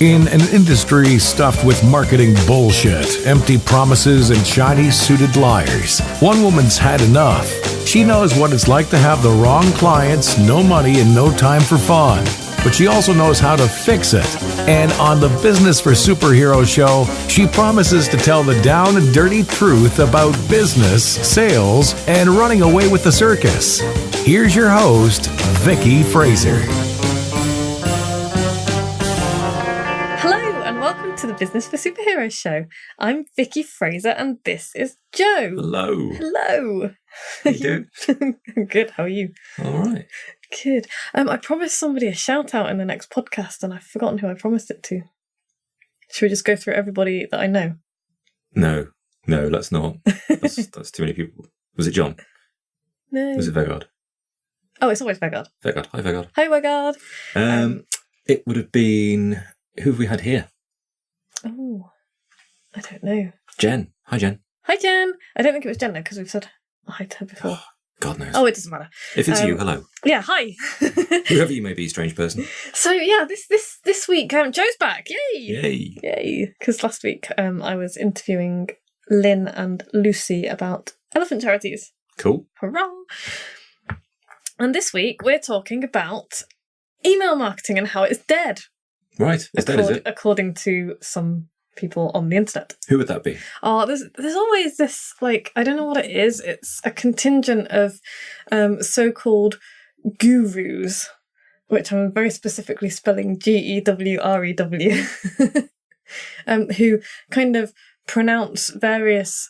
In an industry stuffed with marketing bullshit, empty promises, and shiny-suited liars, one woman's had enough. She knows what it's like to have the wrong clients, no money, and no time for fun. But she also knows how to fix it. And on the Business for Superheroes show, she promises to tell the down and dirty truth about business, sales, and running away with the circus. Here's your host, Vicky Fraser. To the Business for Superheroes show. I'm Vicky Fraser and this is Joe. Hello. Hello. How you doing? I'm good. How are you? All right. Good. I promised somebody a shout out in the next podcast and I've forgotten who I promised it to. Should we just go through everybody that I know? No, let's not. That's too many people. Was it John? No. Was it Vegard? Oh, it's always Vegard. Vegard. Hi, Vegard. Hi, Vegard. It would have been... Who have we had here? Oh, I don't know. Jen. Hi, Jen. Hi, Jen. I don't think it was Jen, though, because we've said hi to her before. God knows. Oh, it doesn't matter. If it's you, hello. Yeah, hi. Whoever you may be, strange person. So, yeah, this week, Joe's back. Yay! Yay. Yay. Because last week I was interviewing Lynn and Lucy about elephant charities. Cool. Hurrah! And this week we're talking about email marketing and how it's dead. Right, it's dead, is it? According to some people on the internet. Who would that be? Oh, there's always this, like, I don't know what it is. It's a contingent of so-called gurus, which I'm very specifically spelling Gewrew, who kind of pronounce various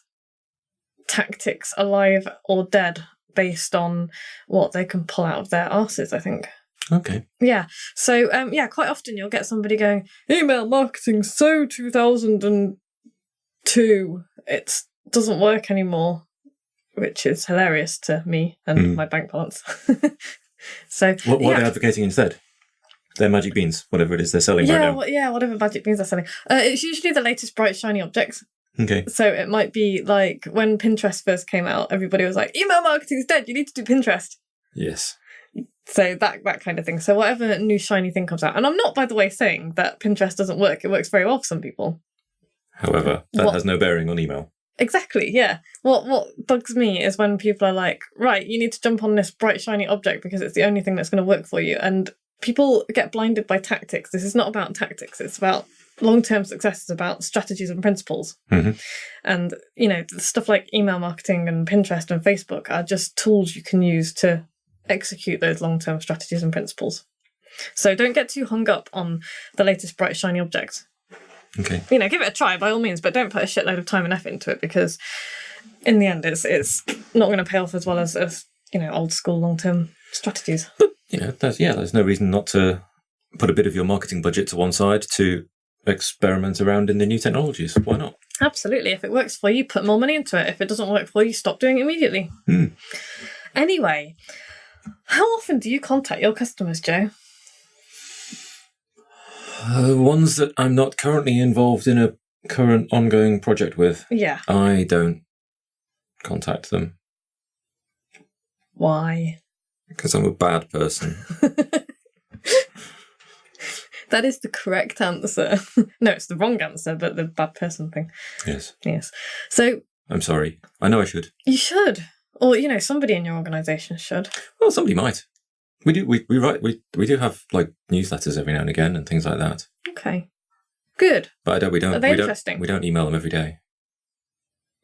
tactics alive or dead based on what they can pull out of their arses, I think. Okay. Yeah. So, quite often you'll get somebody going, email marketing so 2002. It doesn't work anymore, which is hilarious to me and my bank balance. So, what are they advocating instead? Their magic beans, whatever it is they're selling right now. Whatever magic beans they're selling. It's usually the latest bright, shiny objects. Okay. So it might be like when Pinterest first came out, everybody was like, email marketing's dead, you need to do Pinterest. Yes. So that kind of thing. So whatever new shiny thing comes out. And I'm not, by the way, saying that Pinterest doesn't work. It works very well for some people. However, that has no bearing on email. Exactly, yeah. What bugs me is when people are like, right, you need to jump on this bright, shiny object because it's the only thing that's going to work for you. And people get blinded by tactics. This is not about tactics. It's about long-term success. It's about strategies and principles. Mm-hmm. And, stuff like email marketing and Pinterest and Facebook are just tools you can use to execute those long-term strategies and principles. So don't get too hung up on the latest bright shiny object. Okay. Give it a try by all means, but don't put a shitload of time and effort into it because in the end it's not going to pay off as well as old school long-term strategies. But there's no reason not to put a bit of your marketing budget to one side to experiment around in the new technologies. Why not? Absolutely. If it works for you, put more money into it. If it doesn't work for you, stop doing it immediately. Anyway, how often do you contact your customers, Joe? Ones that I'm not currently involved in a current ongoing project with. Yeah. I don't contact them. Why? Because I'm a bad person. That is the correct answer. No, it's the wrong answer, but the bad person thing. Yes. So... I'm sorry. I know I should. You should. Or, somebody in your organisation should. Well, somebody might. We do. We do have like newsletters every now and again and things like that. Okay, good. But Are they interesting? We don't email them every day.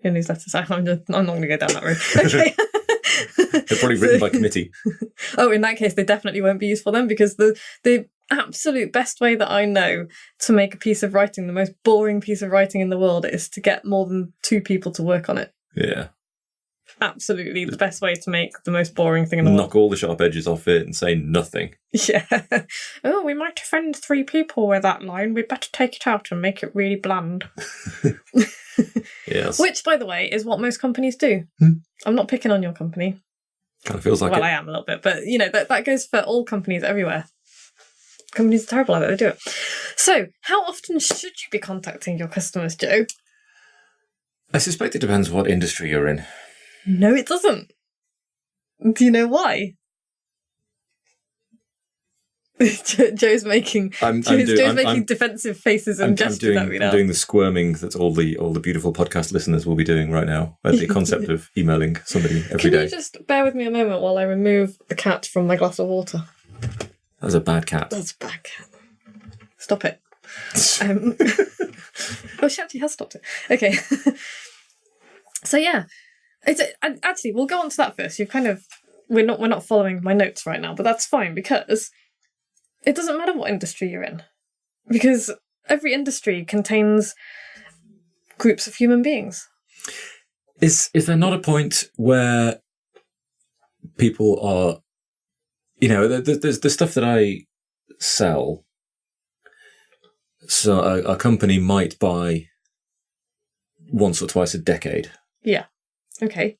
Your newsletters. I'm not going to go down that road. Okay. They're probably written by committee. Oh, in that case, they definitely won't be useful then because the absolute best way that I know to make a piece of writing, the most boring piece of writing in the world, is to get more than 2 people to work on it. Yeah. Absolutely the best way to make the most boring thing in the world. Knock all the sharp edges off it and say nothing. Yeah. Oh, we might offend 3 people with that line. We'd better take it out and make it really bland. Yes. Which, by the way, is what most companies do. I'm not picking on your company. Kind of feels like I am a little bit. But, that goes for all companies everywhere. Companies are terrible at it. They do it. So, how often should you be contacting your customers, Joe? I suspect it depends what industry you're in. No, it doesn't. Do you know why? Joe's making defensive faces and gestures at me now. I'm doing the squirming that all the beautiful podcast listeners will be doing right now at the concept of emailing somebody every day. Can you just bear with me a moment while I remove the cat from my glass of water? That was a bad cat. That's a bad cat. Stop it. Oh, she actually has stopped it. Okay. So yeah, actually we'll go on to that first. We're not following my notes right now, but that's fine because it doesn't matter what industry you're in, because every industry contains groups of human beings. Is there not a point where people are, there's the stuff that I sell, so a company might buy once or twice a decade. Yeah. Okay.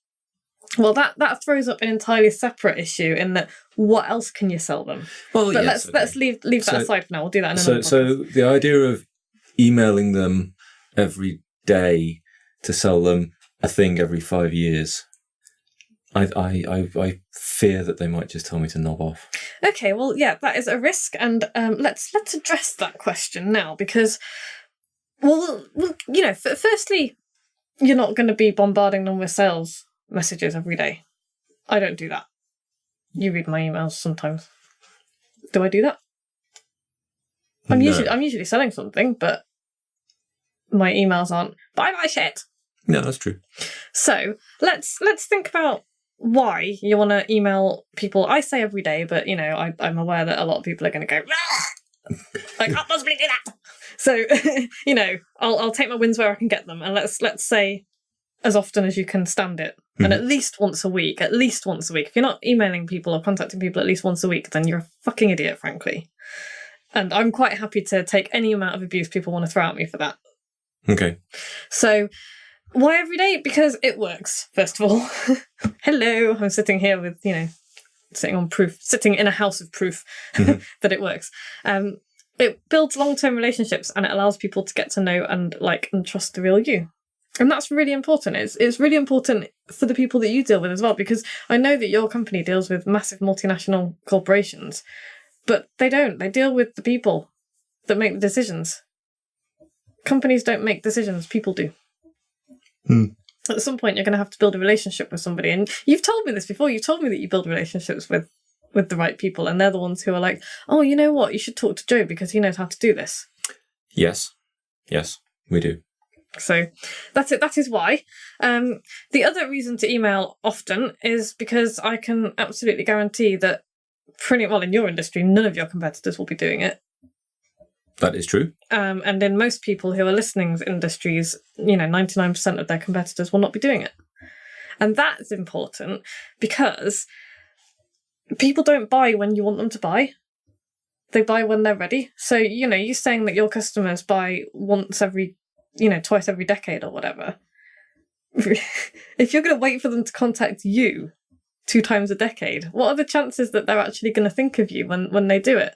Well, that throws up an entirely separate issue in that what else can you sell them? Well, but yes, let's leave that aside for now. We'll do that in another podcast. So the idea of emailing them every day to sell them a thing every 5 years, I fear that they might just tell me to knob off. Okay, well, yeah, that is a risk, and let's address that question now because, well, firstly, you're not going to be bombarding them with sales messages every day. I don't do that. You read my emails sometimes. Do I do that? I'm usually selling something, but my emails aren't buy my shit. No, that's true. So let's think about why you want to email people. I say every day, but I'm aware that a lot of people are going to go, I can't possibly do that. So I'll take my wins where I can get them, and let's say as often as you can stand it. And at least once a week. If you're not emailing people or contacting people at least once a week, then you're a fucking idiot, frankly. And I'm quite happy to take any amount of abuse people want to throw at me for that. Okay. So, why every day? Because it works, first of all. Hello, I'm sitting here with, sitting in a house of proof that it works. It builds long-term relationships and it allows people to get to know and like and trust the real you. And that's really important. It's really important for the people that you deal with as well, because I know that your company deals with massive multinational corporations, but they don't. They deal with the people that make the decisions. Companies don't make decisions, people do. At some point, you're going to have to build a relationship with somebody. And you've told me this before. You've told me that you build relationships with the right people, and they're the ones who are like, oh, you know what? You should talk to Joe because he knows how to do this. Yes, we do. So that's it. That is why. The other reason to email often is because I can absolutely guarantee that pretty well in your industry, none of your competitors will be doing it. That is true. And in most people who are listening industries, 99% of their competitors will not be doing it. And that's important because people don't buy when you want them to buy. They buy when they're ready. So, you saying that your customers buy once every, twice every decade or whatever. If you're going to wait for them to contact you 2 times a decade, what are the chances that they're actually going to think of you when they do it?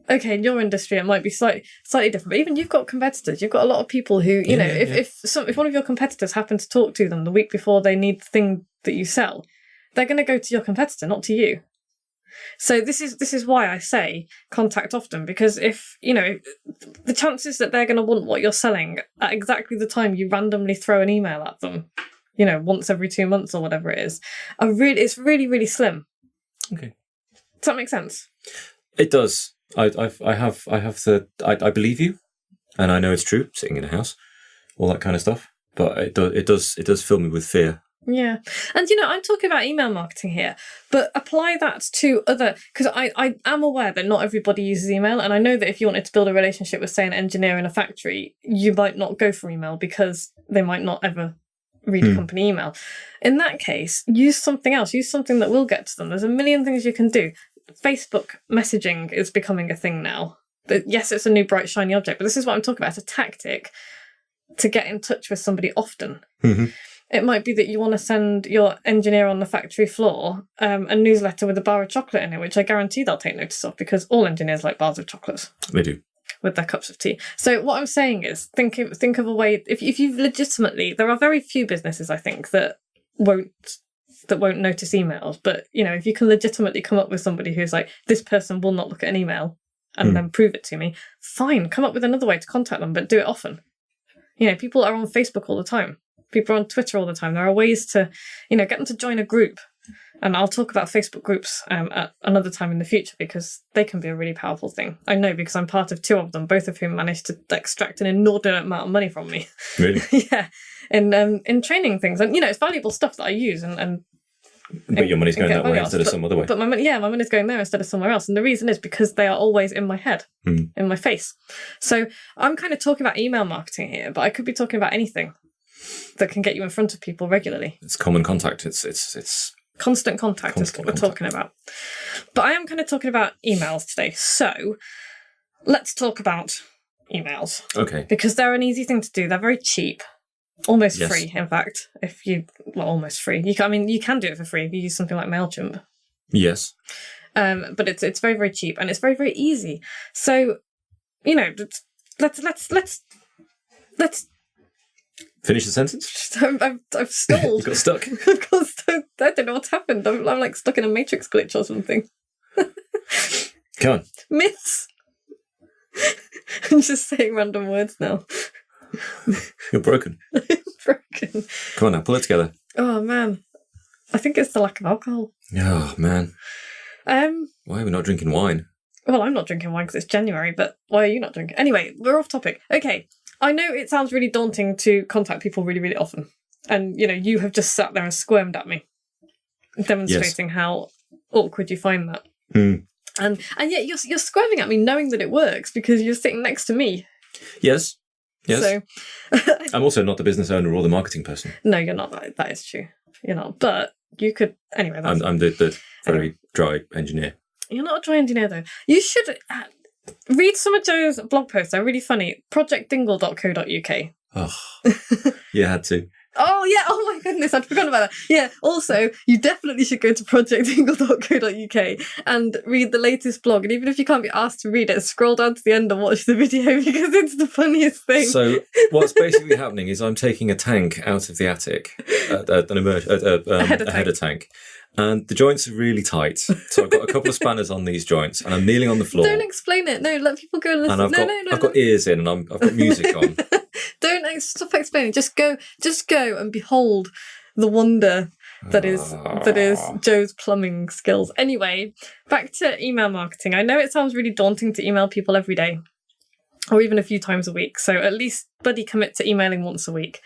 Okay, in your industry, it might be slightly different, but even you've got competitors. You've got a lot of people who, if one of your competitors happen to talk to them the week before they need the thing that you sell, they're going to go to your competitor, not to you. So this is why I say contact often, because if, the chances that they're going to want what you're selling at exactly the time you randomly throw an email at them, once every 2 months or whatever it is, it's really, really slim. Okay. Does that make sense? It does. I believe you, and I know it's true, sitting in a house, all that kind of stuff, but it does fill me with fear. Yeah. And, I'm talking about email marketing here, but apply that to other, because I am aware that not everybody uses email. And I know that if you wanted to build a relationship with, say, an engineer in a factory, you might not go for email because they might not ever read a company email. In that case, use something else. Use something that will get to them. There's a million things you can do. Facebook messaging is becoming a thing now. But yes, it's a new bright shiny object, but this is what I'm talking about. It's a tactic to get in touch with somebody often. Mm-hmm. It might be that you want to send your engineer on the factory floor a newsletter with a bar of chocolate in it, which I guarantee they'll take notice of because all engineers like bars of chocolates. They do. With their cups of tea. So what I'm saying is think of a way, if you've legitimately, there are very few businesses, I think, that won't that won't notice emails. But, if you can legitimately come up with somebody who's like, this person will not look at an email and then prove it to me, fine, come up with another way to contact them, but do it often. People are on Facebook all the time. People are on Twitter all the time. There are ways to, get them to join a group. And I'll talk about Facebook groups at another time in the future, because they can be a really powerful thing. I know, because I'm part of 2 of them, both of whom managed to extract an inordinate amount of money from me. Really? Yeah. In training things. And, it's valuable stuff that I use and but your money's going that way instead of some other way. But my money's going there instead of somewhere else. And the reason is because they are always in my head, in my face. So I'm kind of talking about email marketing here, but I could be talking about anything that can get you in front of people regularly. It's common contact. It's constant contact is what we're talking about. But I am kind of talking about emails today. So let's talk about emails. Okay. Because they're an easy thing to do. They're very cheap. Almost free, in fact. Almost free. You can do it for free if you use something like MailChimp. Yes. But it's very, very cheap, and it's very, very easy. So, let's finish the sentence. I've stalled. You got stuck. I've got stuck. I don't know what's happened. I'm like stuck in a matrix glitch or something. Come on. Myths. I'm just saying random words now. You're broken. Broken. Come on now, pull it together. Oh man, I think it's the lack of alcohol. Oh man. Why are we not drinking wine? Well, I'm not drinking wine because it's January, but why are you not drinking? Anyway, we're off topic. Okay, I know it sounds really daunting to contact people really, really often, and you have just sat there and squirmed at me, demonstrating how awkward you find that. And yet you're squirming at me knowing that it works because you're sitting next to me. Yes. So, I'm also not the business owner or the marketing person. No, you're not. That is true. You're not. But you could... Anyway, I'm the very dry engineer. You're not a dry engineer, though. You should read some of Joe's blog posts. They're really funny. projectdingle.co.uk. Oh, you had to. Oh, yeah. Oh, my goodness. I'd forgotten about that. Yeah. Also, you definitely should go to projectdingle.co.uk and read the latest blog. And even if you can't be asked to read it, scroll down to the end and watch the video because it's the funniest thing. So what's basically happening is I'm taking a tank out of the attic, a header tank. And the joints are really tight. So I've got a couple of spanners on these joints and I'm kneeling on the floor. Don't explain it. No, let people go and listen. And I've got ears in and I've got music on. Don't stop explaining. Just go and behold the wonder that is Joe's plumbing skills. Anyway, back to email marketing. I know it sounds really daunting to email people every day or even a few times a week. So at least buddy commit to emailing once a week.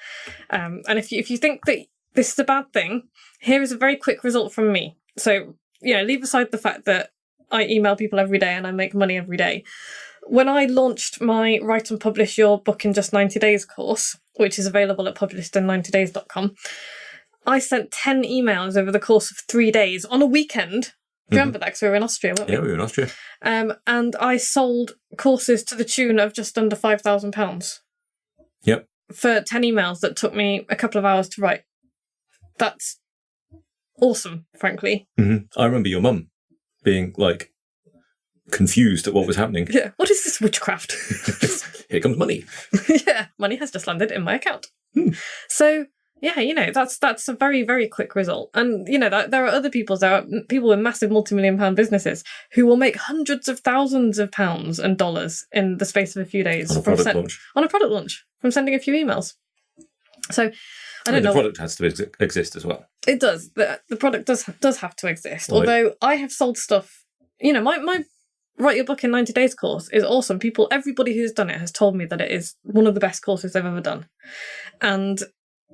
And if you think that this is a bad thing, here is a very quick result from me. So, leave aside the fact that I email people every day and I make money every day. When I launched my Write and Publish Your Book in Just 90 Days course, which is available at publishedin90days.com, I sent 10 emails over the course of 3 days on a weekend. Do you remember that? Because we were in Austria, weren't we? Yeah, we were in Austria. And I sold courses to the tune of just under £5,000. Yep. For 10 emails that took me a couple of hours to write. That's awesome, frankly. Mm-hmm. I remember your mum being confused at what was happening. Yeah, what is this witchcraft? Here comes money. Yeah, money has just landed in my account. So, yeah, that's a very, very quick result. And, there are people with massive multi-million-pound businesses who will make hundreds of thousands of pounds and dollars in the space of a few days. On a product launch. From sending a few emails. So... I don't know. The product has to exist as well. It does. The product does have to exist. Right. Although I have sold stuff, my Write Your Book in 90 Days course is awesome. Everybody who's done it has told me that it is one of the best courses they've ever done. And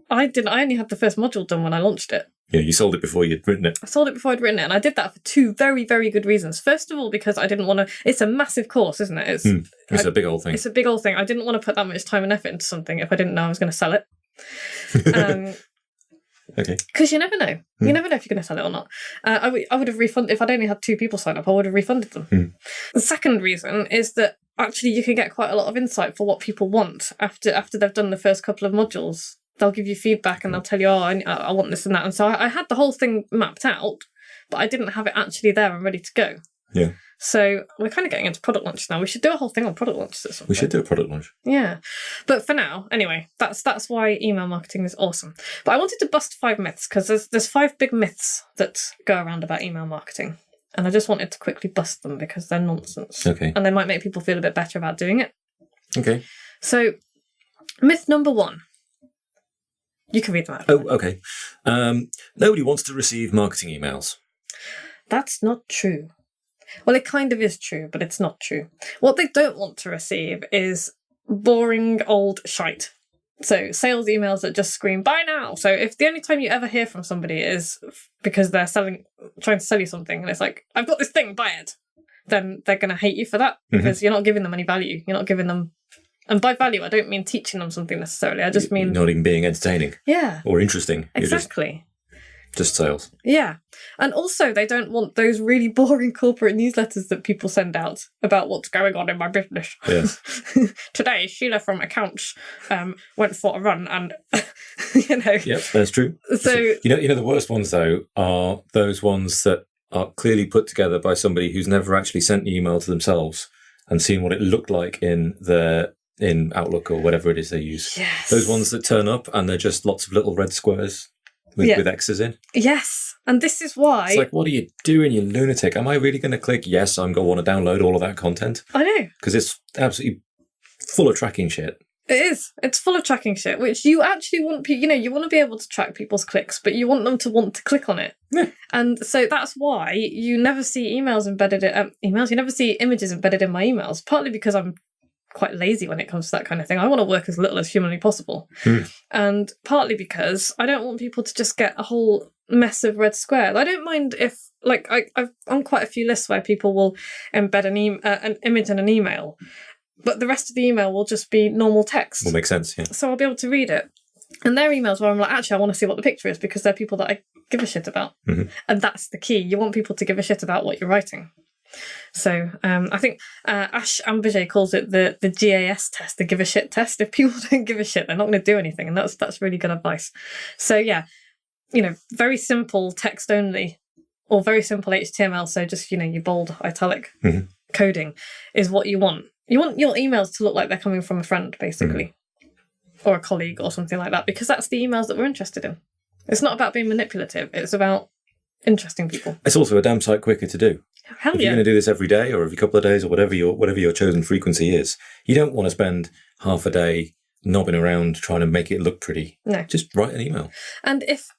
I only had the first module done when I launched it. Yeah, you sold it before you'd written it. I sold it before I'd written it, and I did that for 2 very, very good reasons. First of all, because I didn't want to... It's a massive course, isn't it? It's a big old thing. It's a big old thing. I didn't want to put that much time and effort into something if I didn't know I was going to sell it. Okay. Because you never know. You never know if you're going to sell it or not. I would have refunded... If I'd only had 2 people sign up, I would have refunded them. The second reason is that actually you can get quite a lot of insight for what people want after they've done the first couple of modules. They'll give you feedback and they'll tell you, I want this and that. And so I had the whole thing mapped out, but I didn't have it actually there and ready to go. Yeah. So we're kind of getting into product launches now. We should do a whole thing on product launches at some point. We should do a product launch. Yeah. But for now, anyway, that's why email marketing is awesome. But I wanted to bust 5 myths because there's 5 big myths that go around about email marketing. And I just wanted to quickly bust them because they're nonsense. Okay. And they might make people feel a bit better about doing it. Okay. So, myth number 1. You can read them out. Oh, okay. Nobody wants to receive marketing emails. That's not true. Well, it kind of is true, but it's not true. What they don't want to receive is boring old shite. So sales emails that just scream, buy now. So if the only time you ever hear from somebody is because they're trying to sell you something, and it's like, I've got this thing, buy it, then they're going to hate you for that because you're not giving them any value. You're not giving them, and by value, I don't mean teaching them something necessarily. I just mean... Not even being entertaining. Yeah. Or interesting. Exactly. Just sales. Yeah. And also they don't want those really boring corporate newsletters that people send out about what's going on in my business. Yes. Today, Sheila from accounts went for a run and, you know. Yep, that's true. So you know, the worst ones, though, are those ones that are clearly put together by somebody who's never actually sent an email to themselves and seen what it looked like in Outlook or whatever it is they use. Yes. Those ones that turn up and they're just lots of little red squares with X's in. Yes. And this is why... It's like, what are you doing, you lunatic? Am I really going to click yes, I'm going to want to download all of that content? I know. Because it's absolutely full of tracking shit. It is. It's full of tracking shit, which you actually want... you want to be able to track people's clicks, but you want them to want to click on it. Yeah. And so that's why you never see emails embedded in... you never see images embedded in my emails, partly because I'm quite lazy when it comes to that kind of thing. I want to work as little as humanly possible. And partly because I don't want people to just get a whole mess of red squares. I don't mind if, like, I've on quite a few lists where people will embed an image in an email, but the rest of the email will just be normal text. Will make sense, yeah. So I'll be able to read it. And there are emails where I'm like, actually, I want to see what the picture is because they're people that I give a shit about. And that's the key. You want people to give a shit about what you're writing. So I think Ash Ambage calls it the GAS test, the give a shit test. If people don't give a shit, they're not going to do anything, and that's really good advice. So yeah, very simple text only, or very simple HTML. So just your bold italic coding is what you want. You want your emails to look like they're coming from a friend, basically, or a colleague, or something like that, because that's the emails that we're interested in. It's not about being manipulative. It's about interesting people. It's also a damn sight quicker to do. Hell if you're going to do this every day or every couple of days or whatever your chosen frequency is, you don't want to spend half a day knobbing around trying to make it look pretty. No. Just write an email. And if,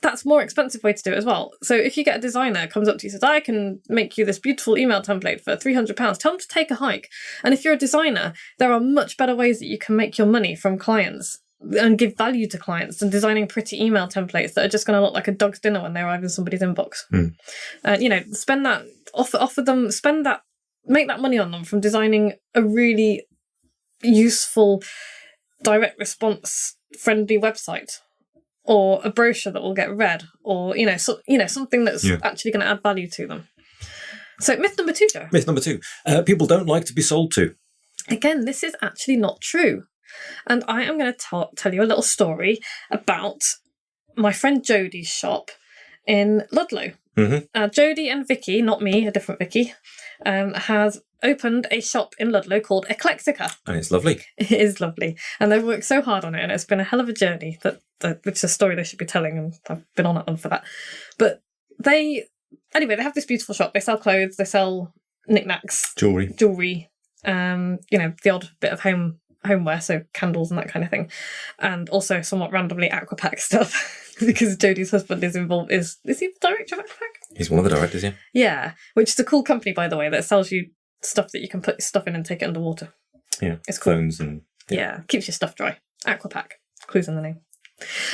that's more expensive way to do it as well. So if you get a designer comes up to you and says, I can make you this beautiful email template for £300, tell them to take a hike. And if you're a designer, there are much better ways that you can make your money from clients and give value to clients than designing pretty email templates that are just going to look like a dog's dinner when they arrive in somebody's inbox. Spend that, offer them, make that money on them from designing a really useful direct response friendly website or a brochure that will get read or, something that's actually going to add value to them. So myth number 2, Joe. Myth number 2. People don't like to be sold to. Again, this is actually not true. And I am going to tell you a little story about my friend Jody's shop in Ludlow. Jody and Vicky, not me, a different Vicky, has opened a shop in Ludlow called Eclectica. And it's lovely. It is lovely. And they've worked so hard on it, and it's been a hell of a journey, which is a story they should be telling, and I've been on at them for that. But they have this beautiful shop. They sell clothes, they sell knickknacks. Jewellery. The odd bit of homeware, so candles and that kind of thing, and also somewhat randomly Aquapack stuff because Jody's husband is involved. Is he the director of Aquapack? He's one of the directors, yeah. Yeah, which is a cool company, by the way, that sells you stuff that you can put your stuff in and take it underwater. Yeah, it's cool. Clones and keeps your stuff dry. Aquapack, clues in the name.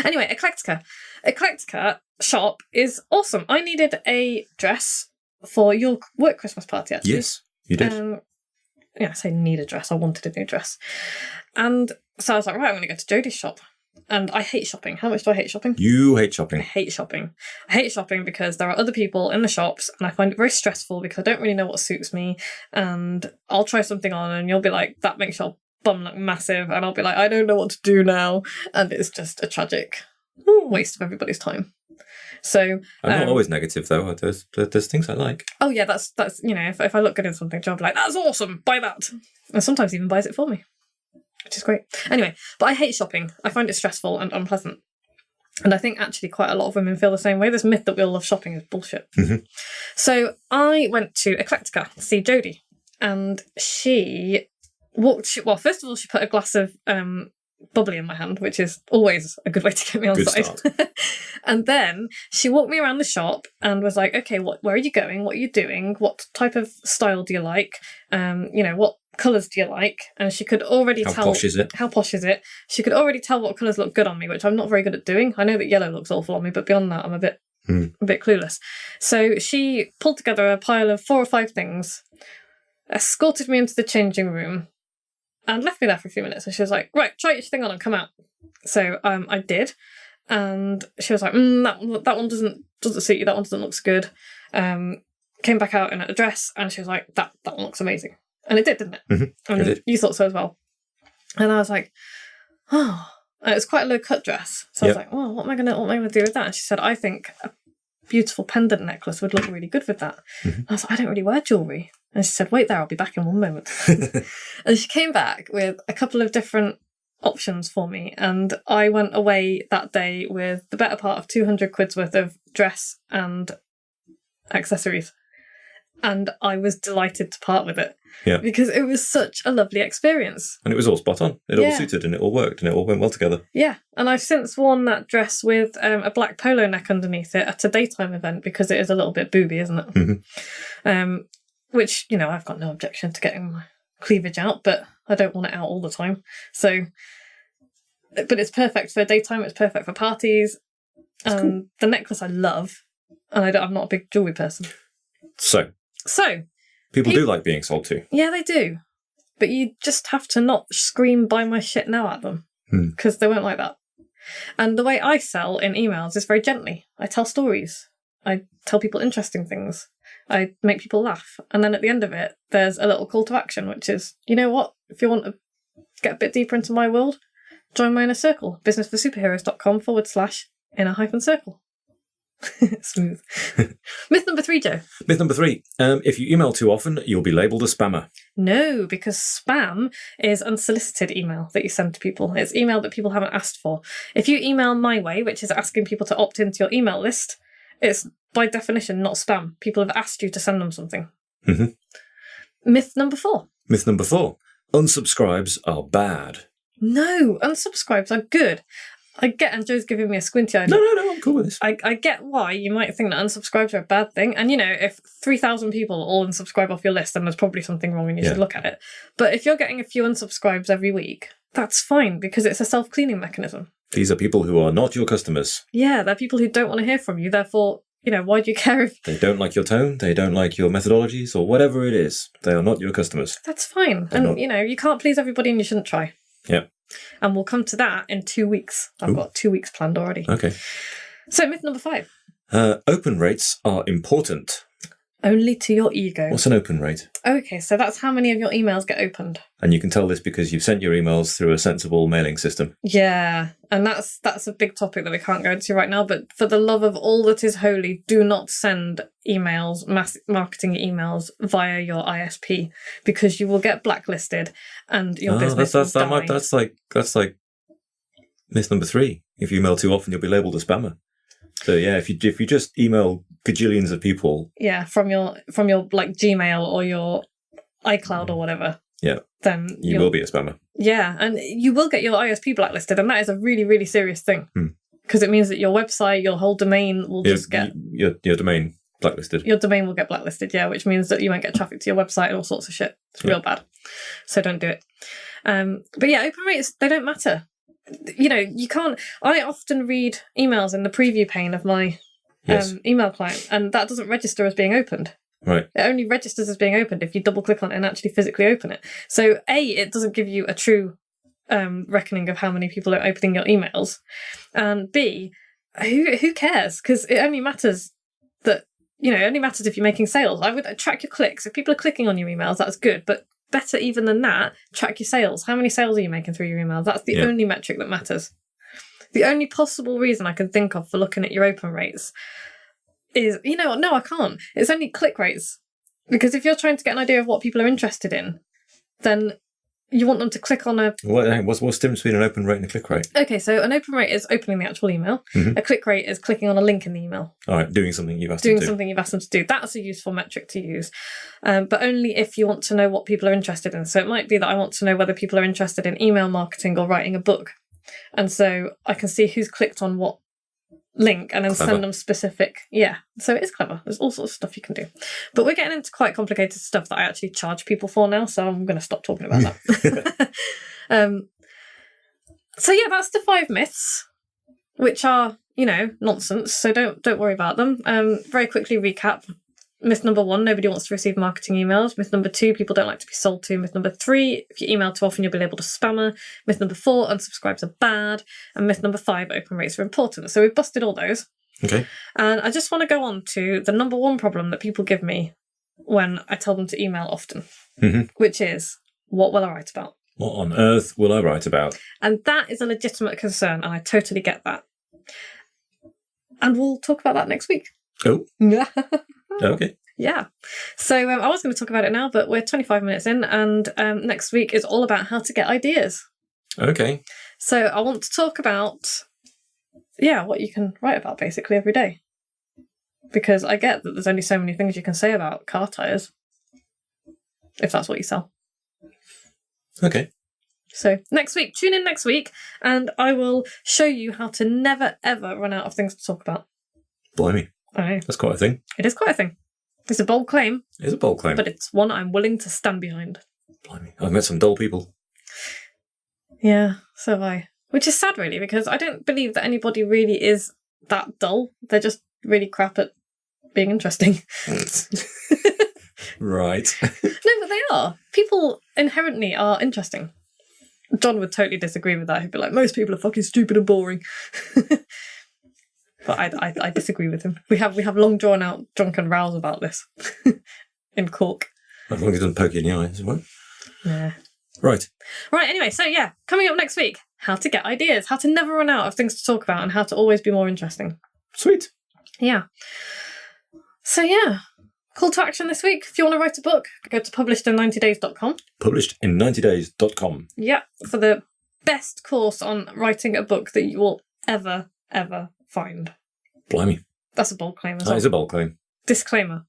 Anyway, Eclectica shop is awesome. I needed a dress for your work Christmas party. Actually, yes, you did. I say need a dress. I wanted a new dress. And so I was like, right, I'm going to go to Jody's shop. And I hate shopping. How much do I hate shopping? You hate shopping. I hate shopping. I hate shopping because there are other people in the shops and I find it very stressful because I don't really know what suits me. And I'll try something on and you'll be like, that makes your bum look massive. And I'll be like, I don't know what to do now. And it's just a tragic waste of everybody's time. So I'm not always negative though. There's things I like. Oh yeah, that's if I look good in something, John will be like, that's awesome, buy that. And sometimes even buys it for me, which is great. Anyway, but I hate shopping. I find it stressful and unpleasant. And I think actually quite a lot of women feel the same way. This myth that we all love shopping is bullshit. Mm-hmm. So I went to Eclectica to see Jody, and she walked. Well, first of all, she put a glass of bubbly in my hand, which is always a good way to get me on side. And then she walked me around the shop and was like, "Okay, where are you going? What are you doing? What type of style do you like? What colours do you like?" And she could already tell... How posh is it? She could already tell what colours look good on me, which I'm not very good at doing. I know that yellow looks awful on me, but beyond that, I'm a bit clueless. So she pulled together a pile of 4 or 5 things, escorted me into the changing room, and left me there for a few minutes. And she was like, "Right, try each thing on and come out." So I did. And she was like, that one doesn't suit you. That one doesn't look so good. Came back out in a dress, and she was like, that one looks amazing. And it did, didn't it? Mm-hmm. And it did. You thought so as well. And I was like, oh, and it's quite a low cut dress. So I was like, well, what am I gonna do with that? And she said, I think a beautiful pendant necklace would look really good with that. Mm-hmm. I was like, I don't really wear jewellery. And she said, wait there, I'll be back in one moment. And she came back with a couple of different options for me, and I went away that day with the better part of 200 quid's worth of dress and accessories, and I was delighted to part with it because it was such a lovely experience, and it was all spot on. It all suited, and it all worked, and it all went well together. And I've since worn that dress with a black polo neck underneath it at a daytime event because it is a little bit booby, isn't it? Mm-hmm. Which I've got no objection to getting my cleavage out, but I don't want it out all the time. So, but it's perfect for daytime. It's perfect for parties. Cool. The necklace I love, and I'm not a big jewellery person. So people do like being sold to. Yeah, they do. But you just have to not scream "buy my shit now" at them, because they won't like that. And the way I sell in emails is very gently. I tell stories. I tell people interesting things. I make people laugh. And then at the end of it, there's a little call to action, which is, you know what? If you want to get a bit deeper into my world, join my inner circle, businessforsuperheroes.com/inner-circle. Smooth. Myth number 3, Joe. Myth number 3. If you email too often, you'll be labelled a spammer. No, because spam is unsolicited email that you send to people. It's email that people haven't asked for. If you email my way, which is asking people to opt into your email list, it's by definition not spam. People have asked you to send them something. Mm-hmm. Myth number 4. Myth number 4. Unsubscribes are bad. No, unsubscribes are good. I get, and Joe's giving me a squinty eye. No, I'm cool with this. I get why you might think that unsubscribes are a bad thing. And, if 3,000 people all unsubscribe off your list, then there's probably something wrong and you should look at it. But if you're getting a few unsubscribes every week, that's fine because it's a self-cleaning mechanism. These are people who are not your customers. Yeah, they're people who don't want to hear from you. Therefore, why do you care if... They don't like your tone, they don't like your methodologies, or whatever it is. They are not your customers. That's fine. You can't please everybody and you shouldn't try. Yeah. And we'll come to that in 2 weeks. I've got 2 weeks planned already. Okay. So, myth number 5. Open rates are important. Only to your ego. What's an open rate? Okay, so that's how many of your emails get opened. And you can tell this because you've sent your emails through a sensible mailing system. Yeah, and that's a big topic that we can't go into right now, but for the love of all that is holy, do not send emails, marketing emails via your ISP, because you will get blacklisted and your business will die. That's like myth number 3. If you email too often, you'll be labelled a spammer. So yeah, if you just email gajillions of people, from your like Gmail or your iCloud or whatever, then you will be a spammer. Yeah, and you will get your ISP blacklisted, and that is a really, really serious thing because it means that your website, your whole domain will just get your domain blacklisted. Your domain will get blacklisted, which means that you won't get traffic to your website and all sorts of shit. It's real bad. So don't do it. But yeah, open rates, they don't matter. You can't... I often read emails in the preview pane of my email client, and that doesn't register as being opened. Right. It only registers as being opened if you double click on it and actually physically open it. So A, it doesn't give you a true reckoning of how many people are opening your emails. And B, who cares? Because it only matters that, it only matters if you're making sales. I would track your clicks. If people are clicking on your emails, that's good. But better even than that, track your sales. How many sales are you making through your emails? That's the only metric that matters. The only possible reason I can think of for looking at your open rates is, no, I can't. It's only click rates. Because if you're trying to get an idea of what people are interested in, then you want them to click on a... What's the difference between an open rate and a click rate? Okay, so an open rate is opening the actual email. Mm-hmm. A click rate is clicking on a link in the email. All right, doing something you've asked them to do. That's a useful metric to use. But only if you want to know what people are interested in. So it might be that I want to know whether people are interested in email marketing or writing a book. And so I can see who's clicked on what link and then send them specific. Yeah, so it is clever. There's all sorts of stuff you can do. But we're getting into quite complicated stuff that I actually charge people for now, so I'm going to stop talking about that. So yeah, that's the 5 myths, which are, nonsense, so don't worry about them. Very quickly recap. Myth number 1, nobody wants to receive marketing emails. Myth number 2, people don't like to be sold to. Myth number 3, if you email too often, you'll be labelled a spammer. Myth number 4, unsubscribes are bad. And myth number 5, open rates are important. So we've busted all those. Okay. And I just want to go on to the number 1 problem that people give me when I tell them to email often, which is, what will I write about? What on earth will I write about? And that is a legitimate concern, and I totally get that. And we'll talk about that next week. Oh. Okay. Yeah. So I was going to talk about it now, but we're 25 minutes in, and next week is all about how to get ideas. Okay. So I want to talk about, what you can write about basically every day. Because I get that there's only so many things you can say about car tyres, if that's what you sell. Okay. So next week, tune in next week, and I will show you how to never, ever run out of things to talk about. Blimey. I know. That's quite a thing. It is quite a thing. It's a bold claim. It is a bold claim. But it's one I'm willing to stand behind. Blimey. I've met some dull people. Yeah, so have I. Which is sad, really, because I don't believe that anybody really is that dull. They're just really crap at being interesting. Right. No, but they are. People inherently are interesting. John would totally disagree with that. He'd be like, most people are fucking stupid and boring. But I disagree with him. We have long drawn out drunken rows about this in Cork. As long as it doesn't poke you in the eyes, it won't. Yeah. Right. Right, anyway, so yeah, coming up next week, how to get ideas, how to never run out of things to talk about, and how to always be more interesting. Sweet. Yeah. So yeah, call to action this week. If you want to write a book, go to publishedin90days.com. Publishedin90days.com. Yeah, for the best course on writing a book that you will ever find. Blimey. That's a bold claim as well. That is a bold claim. Disclaimer.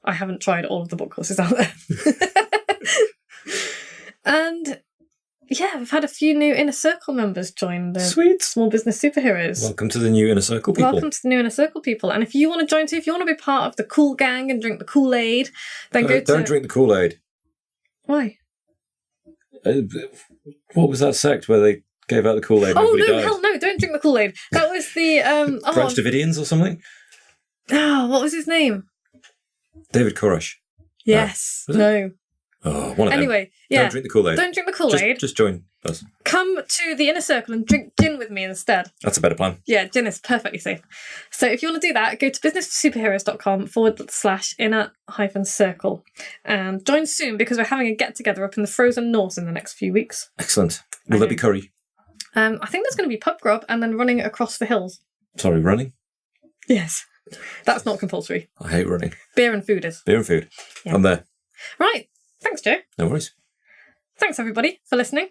I haven't tried all of the book courses out there. And yeah, we've had a few new Inner Circle members join the Sweet. Small Business Superheroes. Welcome to the new Inner Circle people. Welcome to the new Inner Circle people. And if you want to join too, if you want to be part of the cool gang and drink the Kool-Aid, then go to... Don't drink the Kool-Aid. Why? What was that sect where they gave out the Kool-Aid? Oh, no, died? Hell no, don't drink the Kool-Aid. That was the... French Davidians or something? Oh, what was his name? David Koresh. Yes. No. Oh, one of them. Anyway, yeah. Don't drink the Kool-Aid. Don't drink the Kool-Aid. Just join us. Come to the Inner Circle and drink gin with me instead. That's a better plan. Yeah, gin is perfectly safe. So if you want to do that, go to businessforsuperheroes.com/inner-circle and join soon, because we're having a get-together up in the frozen north in the next few weeks. Excellent. Will there be curry? I think there's going to be pub grub and then running across the hills. Sorry, running? Yes. That's not compulsory. I hate running. Beer and food is. Beer and food. Yeah. I'm there. Right. Thanks, Joe. No worries. Thanks, everybody, for listening.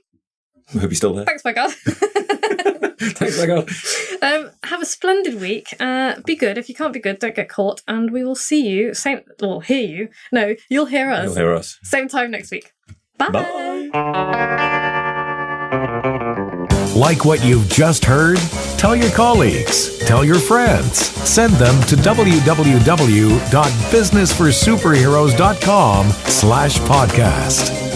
I hope you're still there. Thanks, my God. Thanks, my God. Have a splendid week. Be good. If you can't be good, don't get caught. And we will see you, hear you. No, you'll hear us. You'll hear us. Same time next week. Bye. Bye. Like what you've just heard? Tell your colleagues, tell your friends, send them to www.businessforsuperheroes.com/podcast.